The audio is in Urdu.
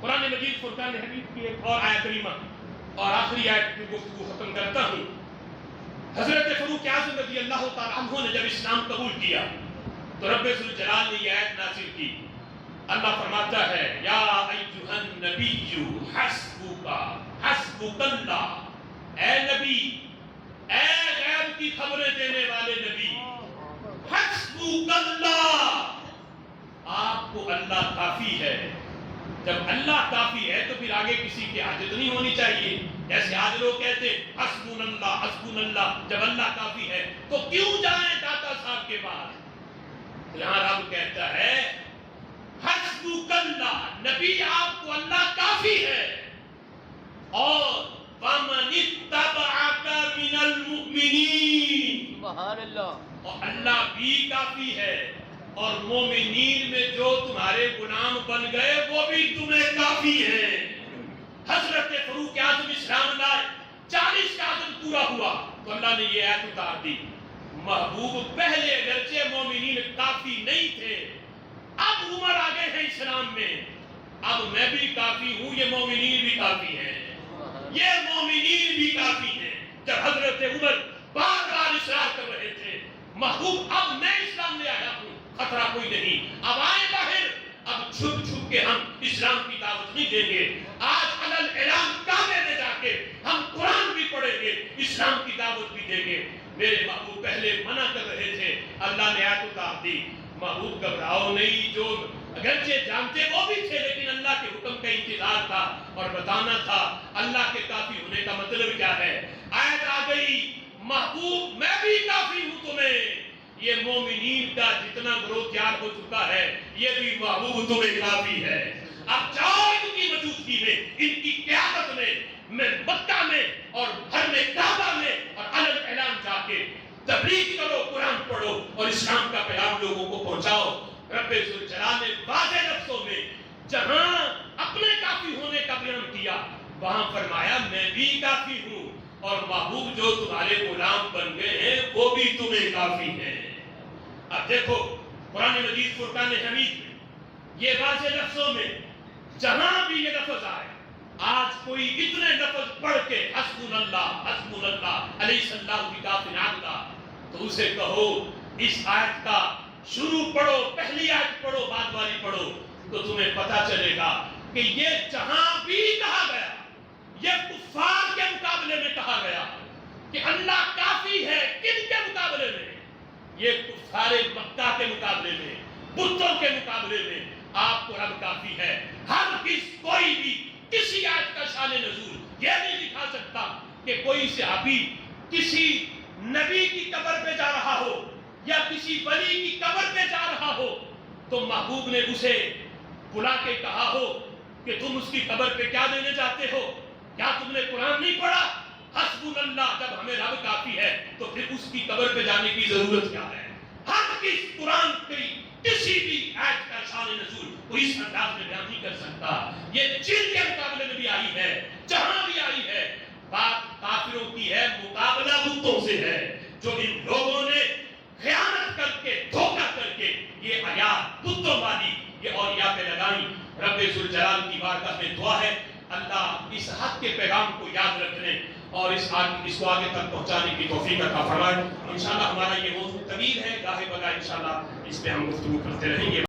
قرآن مجید فرقان حمید کی ایک اور آیت کریمہ اور آخری آیت کی گفتگو ختم کرتا ہوں. حضرت فاروق اعظم رضی اللہ تعالیٰ عنہ نے جب اسلام قبول کیا تو رب ذوالجلال نے یہ آیت نازل کی. اللہ فرماتا ہے یا ایھا النبی حسبک اللہ، اے نبی، اے غیب کی خبریں دینے والے نبی، حسبک اللہ، آپ کو اللہ کافی ہے. جب اللہ کافی ہے تو پھر آگے کسی کی حاجت نہیں ہونی چاہیے. جیسے آج لوگ کہتے ہیں حسبنا اللہ حسبنا اللہ، جب اللہ کافی ہے تو کیوں جائیں داتا صاحب کے پاس؟ یہاں رب کہتا ہے حسبک اللہ، نبی آپ کو اللہ کافی ہے، اور وَمَنِ اتَّبَعَكَ مِنَ الْمُؤْمِنِينَ، سبحان اللہ، اور اللہ بھی کافی ہے، اور مومنین میں جو تمہارے غلام بن گئے وہ بھی تمہیں کافی ہے. حضرت فاروق اعظم اسلام لائے، 40 کا عدد پورا ہوا تو اللہ نے یہ آیت اتار دی. محبوب پہلے اگرچہ مومنین کافی نہیں تھے، اب عمر آ گئے ہیں اسلام میں، اب میں بھی کافی ہوں، یہ مومنین بھی کافی ہیں، یہ مومنین بھی کافی ہیں. جب حضرت عمر بار بار اصرار کر رہے تھے محبوب اب میں اسلام لے آیا ہوں، خطرہ کوئی نہیں، اب آئے باہر، اب چھپ چھپ کے ہم اسلام کی دعوت نہیں دیں گے. آج علل اعلان کعبے میں جا کے ہم قرآن بھی پڑھیں گے، اسلام کی دعوت بھی دیں گے. میرے محبوب پہلے منع کر رہے تھے، اللہ نے آیت اتار دی. محبوب گھبراؤ نہیں، جو اگرچہ جانتے وہ بھی تھے لیکن اللہ کے حکم کا انتظار تھا اور بتانا تھا اللہ کے کافی ہونے کا مطلب کیا ہے. آیت آ گئی محبوب میں بھی کافی ہوں تمہیں، یہ مومنین کا جتنا گروہ تیار ہو چکا ہے یہ بھی محبوب تمہیں کافی ہے. اب جاؤ ان کی موجودگی میں، ان کی قیادت میں مکہ میں اور گھر میں کعبہ میں اور علن اعلان جا کے تبلیغ کرو، قرآن پڑھو اور اسلام کا پیغام لوگوں کو پہنچاؤ. رب ذوالجلال نے واضح لفظوں میں جہاں اپنے کافی ہونے کا بیان کیا وہاں فرمایا میں بھی کافی ہوں، اور محبوب جو تمہارے غلام بن گئے ہیں وہ بھی تمہیں کافی ہیں. اب دیکھو قرآن مجید فرقان حمید میں یہ واضح لفظوں میں جہاں بھی یہ لفظ آئے، آج کوئی اتنے لفظ پڑھ کے حسبنا اللہ علیہ اللہ بکافٍ عبدا، تو اسے کہو اس آیت کا شروع پڑھو، پہلی آیت پڑھو، بعد والی پڑھو، تو تمہیں پتا چلے گا کہ یہ جہاں بھی کہا گیا، یہ کفار کے مقابلے میں کہا گیا کہ اللہ کافی ہے. کن کے مقابلے میں؟ یہ کفار مکہ کے مقابلے میں، بتوں کے مقابلے میں آپ کو رب کافی ہے. ہر کوئی بھی کسی آیت کا شان نزول یہ نہیں دکھا سکتا کہ کوئی صحابی کسی نبی کی قبر پہ جا رہا ہو یا کسی ولی کی قبر پہ جا رہا ہو تو محبوب نے اسے بلا کے کہا ہو کہ تم اس کی قبر پہ کیا دینے جاتے ہو؟ کیا تم نے قرآن نہیں پڑھا؟ حسبنا اللہ، جب ہمیں رب کافی ہے تو پھر اس کی قبر پہ جانے کی ضرورت کیا ہے؟ ہر قرآن کی کسی بھی آیت کا شان نزول کوئی اس انداز میں بیان نہیں کر سکتا. یہ جن کے مقابلے میں بھی آئی ہے، جہاں بھی آئی ہے، بات کافروں کی ہے، مقابلہ بتوں سے ہے، جو ان لوگوں نے خیانت کر کے دھوکہ کر کے یہ آیات بتوں والی یہ اولیاء پہ لگائیں. رب ذوالجلال کی بارگاہ میں دعا ہے اللہ اس حق کے پیغام کو یاد رکھنے اور اس کو آگے تک پہنچانے کی توفیق عطا فرمائے. انشاءاللہ ہمارا یہ موضوع طویل ہے، گاہے بگاہے انشاءاللہ اس پہ ہم گفتگو کرتے رہیں گے.